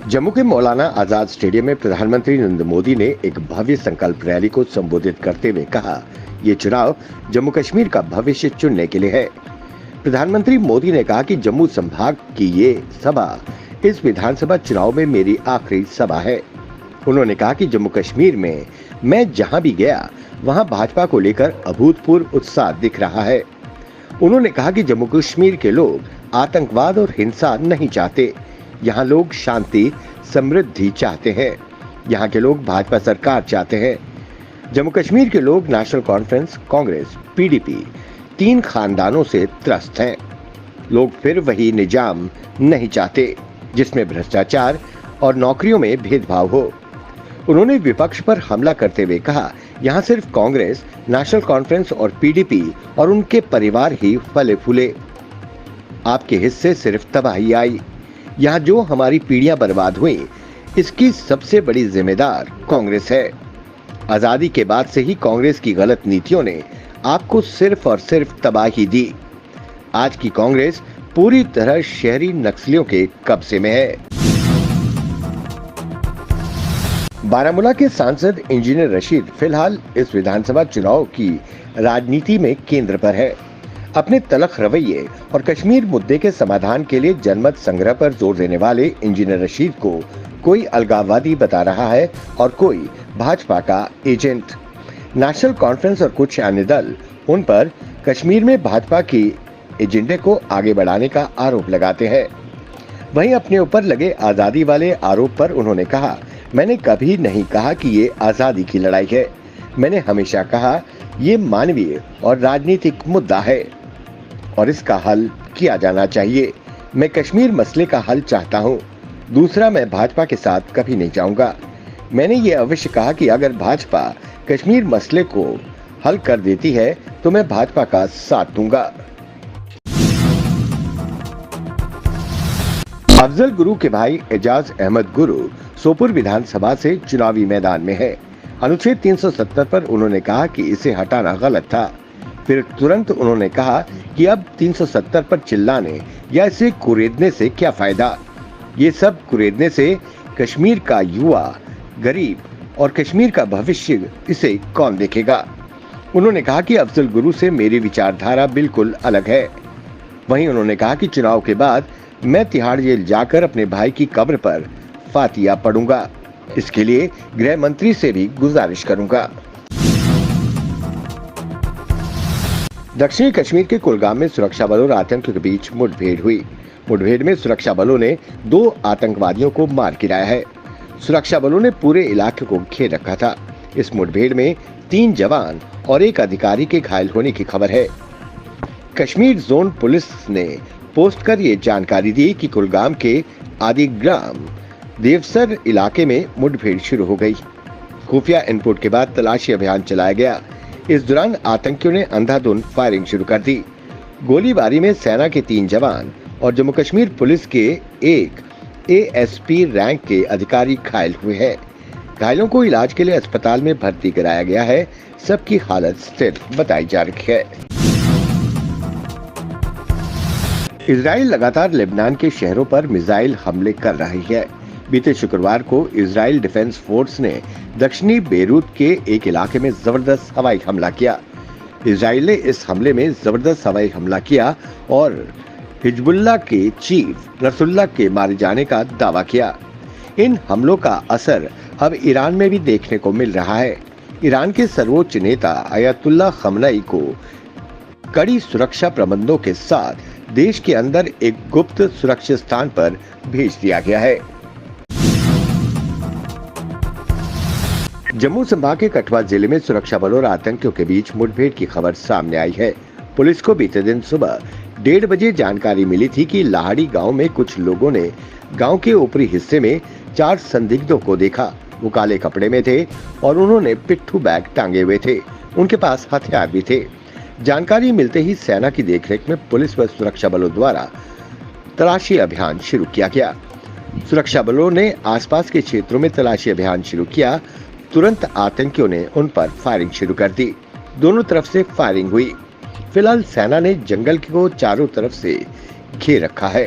जम्मू के मौलाना आजाद स्टेडियम में प्रधानमंत्री नरेंद्र मोदी ने एक भव्य संकल्प रैली को संबोधित करते हुए कहा, ये चुनाव जम्मू कश्मीर का भविष्य चुनने के लिए है। प्रधानमंत्री मोदी ने कहा कि जम्मू संभाग की ये सभा इस विधानसभा चुनाव में मेरी आखिरी सभा है। उन्होंने कहा कि जम्मू कश्मीर में मैं जहां भी गया वहां भाजपा को लेकर अभूतपूर्व उत्साह दिख रहा है। उन्होंने कहा कि जम्मू कश्मीर के लोग आतंकवाद और हिंसा नहीं चाहते। यहाँ लोग शांति समृद्धि चाहते हैं। यहाँ के लोग भाजपा सरकार चाहते हैं। जम्मू कश्मीर के लोग नेशनल कॉन्फ्रेंस, कांग्रेस, पीडीपी 3 खानदानों से त्रस्त हैं। लोग फिर वही निजाम नहीं चाहते जिसमें भ्रष्टाचार और नौकरियों में भेदभाव हो। उन्होंने विपक्ष पर हमला करते हुए कहा, यहाँ सिर्फ कांग्रेस, नेशनल कॉन्फ्रेंस और पीडीपी और उनके परिवार ही फले फूले। आपके हिस्से सिर्फ तबाही आई। यहाँ जो हमारी पीढ़ियां बर्बाद हुई, इसकी सबसे बड़ी जिम्मेदार कांग्रेस है। आजादी के बाद से ही कांग्रेस की गलत नीतियों ने आपको सिर्फ और सिर्फ तबाही दी। आज की कांग्रेस पूरी तरह शहरी नक्सलियों के कब्जे में है। बारामूला के सांसद इंजीनियर रशीद फिलहाल इस विधानसभा चुनाव की राजनीति में केंद्र पर है। अपने तलख रवैये और कश्मीर मुद्दे के समाधान के लिए जनमत संग्रह पर जोर देने वाले इंजीनियर रशीद को कोई अलगाववादी बता रहा है और कोई भाजपा का एजेंट। नेशनल कॉन्फ्रेंस और कुछ अन्य दल उन पर कश्मीर में भाजपा की एजेंडे को आगे बढ़ाने का आरोप लगाते हैं। वहीं अपने ऊपर लगे आजादी वाले आरोप पर उन्होंने कहा, मैंने कभी नहीं कहा कि ये आजादी की लड़ाई है। मैंने हमेशा कहा ये मानवीय और राजनीतिक मुद्दा है और इसका हल किया जाना चाहिए। मैं कश्मीर मसले का हल चाहता हूं। दूसरा, मैं भाजपा के साथ कभी नहीं जाऊंगा। मैंने ये अवश्य कहा कि अगर भाजपा कश्मीर मसले को हल कर देती है तो मैं भाजपा का साथ दूंगा। अफजल गुरु के भाई एजाज अहमद गुरु सोपुर विधानसभा से चुनावी मैदान में है। अनुच्छेद 370 पर उन्होंने कहा कि इसे हटाना गलत था। फिर तुरंत उन्होंने कहा कि अब 370 पर चिल्लाने या इसे कुरेदने से क्या फायदा। ये सब कुरेदने से कश्मीर का युवा, गरीब और कश्मीर का भविष्य इसे कौन देखेगा। उन्होंने कहा कि अफजल गुरु से मेरी विचारधारा बिल्कुल अलग है। वहीं उन्होंने कहा कि चुनाव के बाद मैं तिहाड़ जेल जाकर अपने भाई की कब्र पर फातिया पढ़ूंगा। इसके लिए गृह मंत्री से भी गुजारिश करूंगा। दक्षिणी कश्मीर के कुलगाम में सुरक्षा बलों और आतंकियों के बीच मुठभेड़ हुई। मुठभेड़ में सुरक्षा बलों ने 2 आतंकवादियों को मार गिराया है। सुरक्षा बलों ने पूरे इलाके को घेर रखा था। इस मुठभेड़ में 3 जवान और 1 अधिकारी के घायल होने की खबर है। कश्मीर जोन पुलिस ने पोस्ट कर ये जानकारी दी कि कुलगाम के आदिग्राम देवसर इलाके में मुठभेड़ शुरू हो गई। खुफिया इनपुट के बाद तलाशी अभियान चलाया गया। इस दौरान आतंकियों ने अंधाधुंध फायरिंग शुरू कर दी। गोलीबारी में सेना के 3 जवान और जम्मू कश्मीर पुलिस के 1 एएसपी रैंक के अधिकारी घायल हुए हैं। घायलों को इलाज के लिए अस्पताल में भर्ती कराया गया है। सबकी हालत स्थिर बताई जा रही है। इजराइल लगातार लेबनान के शहरों पर मिसाइल हमले कर रही है। बीते शुक्रवार को इजराइल डिफेंस फोर्स ने दक्षिणी बेरूत के एक इलाके में जबरदस्त हवाई हमला किया। इजराइल ने इस हमले में जबरदस्त हवाई हमला किया और हिजबुल्लाह के चीफ नसरुल्लाह के मारे जाने का दावा किया। इन हमलों का असर अब ईरान में भी देखने को मिल रहा है। ईरान के सर्वोच्च नेता अयतुल्लाह खमनई को कड़ी सुरक्षा प्रबंधों के साथ देश के अंदर एक गुप्त सुरक्षित स्थान पर भेज दिया गया है। जम्मू संभाग के कठुआ जिले में सुरक्षा बलों और आतंकियों के बीच मुठभेड़ की खबर सामने आई है। पुलिस को बीते दिन सुबह 1:30 बजे जानकारी मिली थी कि लाहड़ी गांव में कुछ लोगों ने गांव के ऊपरी हिस्से में 4 संदिग्धों को देखा। वो काले कपड़े में थे और उन्होंने पिट्ठू बैग टांगे हुए थे। उनके पास हथियार भी थे। जानकारी मिलते ही सेना की देखरेख में पुलिस व सुरक्षा बलों द्वारा तलाशी अभियान शुरू किया गया। सुरक्षा बलों ने आसपास के क्षेत्रों में तलाशी अभियान शुरू किया। तुरंत आतंकियों ने उन पर फायरिंग शुरू कर दी। दोनों तरफ से फायरिंग हुई। फिलहाल सेना ने जंगल को चारों तरफ से घेर रखा है।